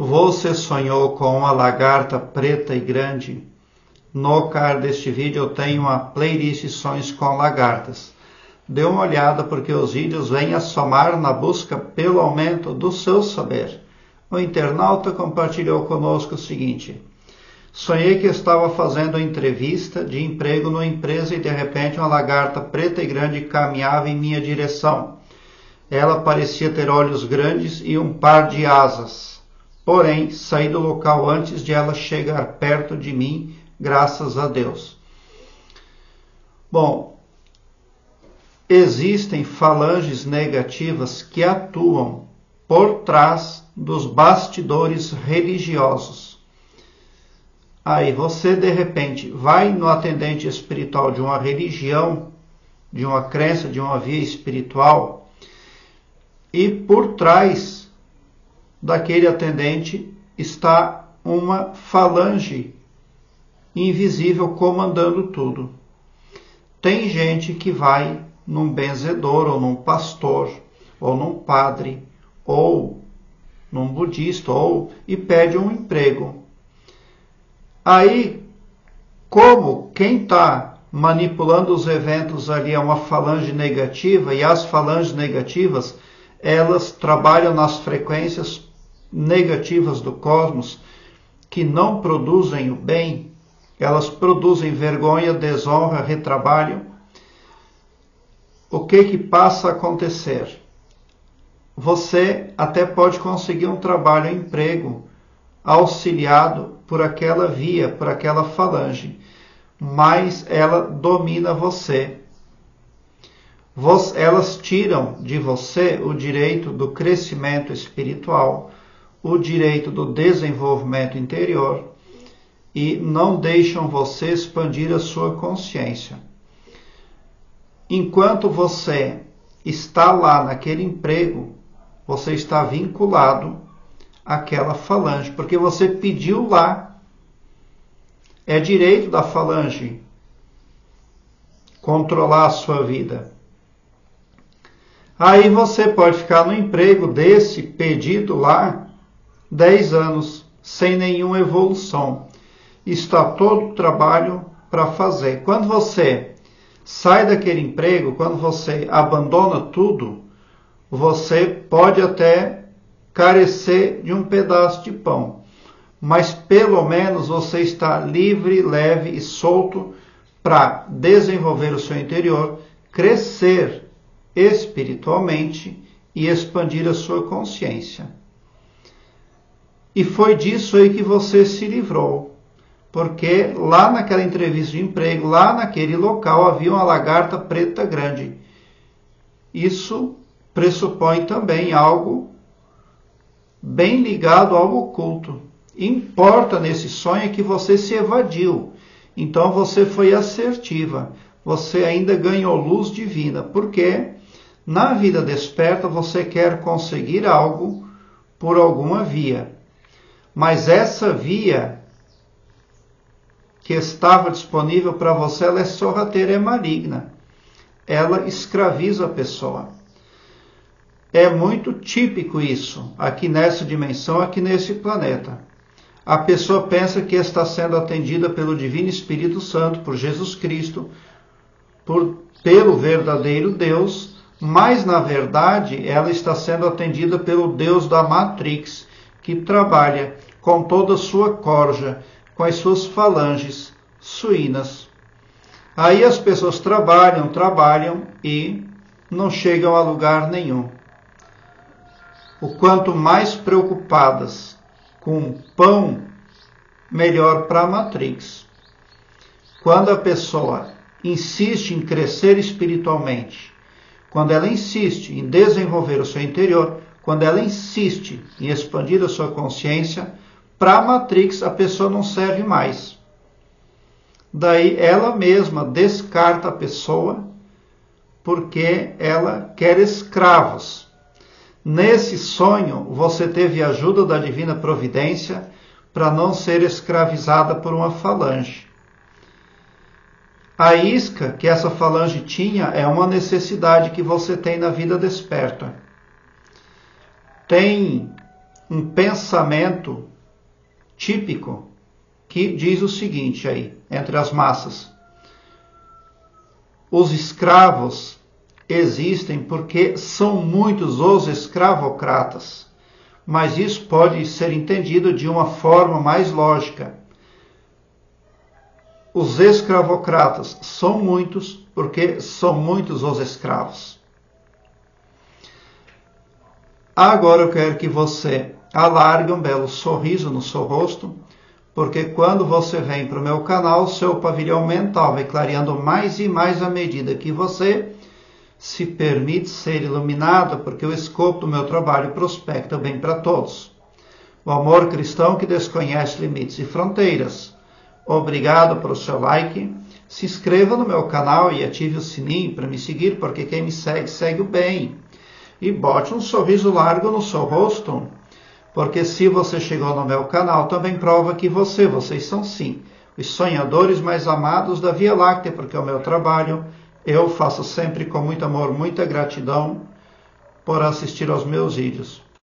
Você sonhou com uma lagarta preta e grande? No card deste vídeo eu tenho uma playlist sonhos com lagartas. Dê uma olhada porque os vídeos vêm a somar na busca pelo aumento do seu saber. O internauta compartilhou conosco o seguinte: sonhei que estava fazendo entrevista de emprego numa empresa e de repente uma lagarta preta e grande caminhava em minha direção. Ela parecia ter olhos grandes e um par de asas. Porém, saí do local antes de ela chegar perto de mim, graças a Deus. Bom, existem falanges negativas que atuam por trás dos bastidores religiosos. Aí você, de repente, vai no atendente espiritual de uma religião, de uma crença, de uma via espiritual, e por trás daquele atendente está uma falange invisível comandando tudo. Tem gente que vai num benzedor, ou num pastor, ou num padre, ou num budista, e pede um emprego. Aí, como quem está manipulando os eventos ali é uma falange negativa, e as falanges negativas, elas trabalham nas frequências negativas do cosmos, que não produzem o bem, elas produzem vergonha, desonra, retrabalho. O que passa a acontecer? Você até pode conseguir um trabalho, um emprego, auxiliado por aquela via, por aquela falange, mas ela domina você. Elas tiram de você o direito do crescimento espiritual, o direito do desenvolvimento interior e não deixam você expandir a sua consciência. Enquanto você está lá naquele emprego, você está vinculado àquela falange, porque você pediu lá. É direito da falange controlar a sua vida. Aí você pode ficar no emprego desse pedido lá 10 anos, sem nenhuma evolução. Está todo o trabalho para fazer. Quando você sai daquele emprego, quando você abandona tudo, você pode até carecer de um pedaço de pão. Mas pelo menos você está livre, leve e solto para desenvolver o seu interior, crescer espiritualmente e expandir a sua consciência. E foi disso aí que você se livrou, porque lá naquela entrevista de emprego, lá naquele local, havia uma lagarta preta grande. Isso pressupõe também algo bem ligado ao oculto. Importa nesse sonho que você se evadiu, então você foi assertiva, você ainda ganhou luz divina, porque na vida desperta você quer conseguir algo por alguma via. Mas essa via que estava disponível para você, ela é sorrateira, é maligna. Ela escraviza a pessoa. É muito típico isso, aqui nessa dimensão, aqui nesse planeta. A pessoa pensa que está sendo atendida pelo Divino Espírito Santo, por Jesus Cristo, pelo verdadeiro Deus, mas na verdade ela está sendo atendida pelo Deus da Matrix, que trabalha com toda a sua corja, com as suas falanges suínas. Aí as pessoas trabalham e não chegam a lugar nenhum. O quanto mais preocupadas com pão, melhor para a Matrix. Quando a pessoa insiste em crescer espiritualmente, quando ela insiste em desenvolver o seu interior, quando ela insiste em expandir a sua consciência, para a Matrix a pessoa não serve mais. Daí ela mesma descarta a pessoa porque ela quer escravos. Nesse sonho você teve a ajuda da Divina Providência para não ser escravizada por uma falange. A isca que essa falange tinha é uma necessidade que você tem na vida desperta. Tem um pensamento típico que diz o seguinte aí, entre as massas: os escravos existem porque são muitos os escravocratas, mas isso pode ser entendido de uma forma mais lógica. Os escravocratas são muitos porque são muitos os escravos. Agora eu quero que você alargue um belo sorriso no seu rosto, porque quando você vem para o meu canal, seu pavilhão mental vai clareando mais e mais à medida que você se permite ser iluminado, porque o escopo do meu trabalho prospecta o bem para todos. O amor cristão que desconhece limites e fronteiras. Obrigado pelo seu like. Se inscreva no meu canal e ative o sininho para me seguir, porque quem me segue, segue o bem. E bote um sorriso largo no seu rosto, porque se você chegou no meu canal, também prova que vocês são sim, os sonhadores mais amados da Via Láctea, porque o meu trabalho eu faço sempre com muito amor, muita gratidão por assistir aos meus vídeos.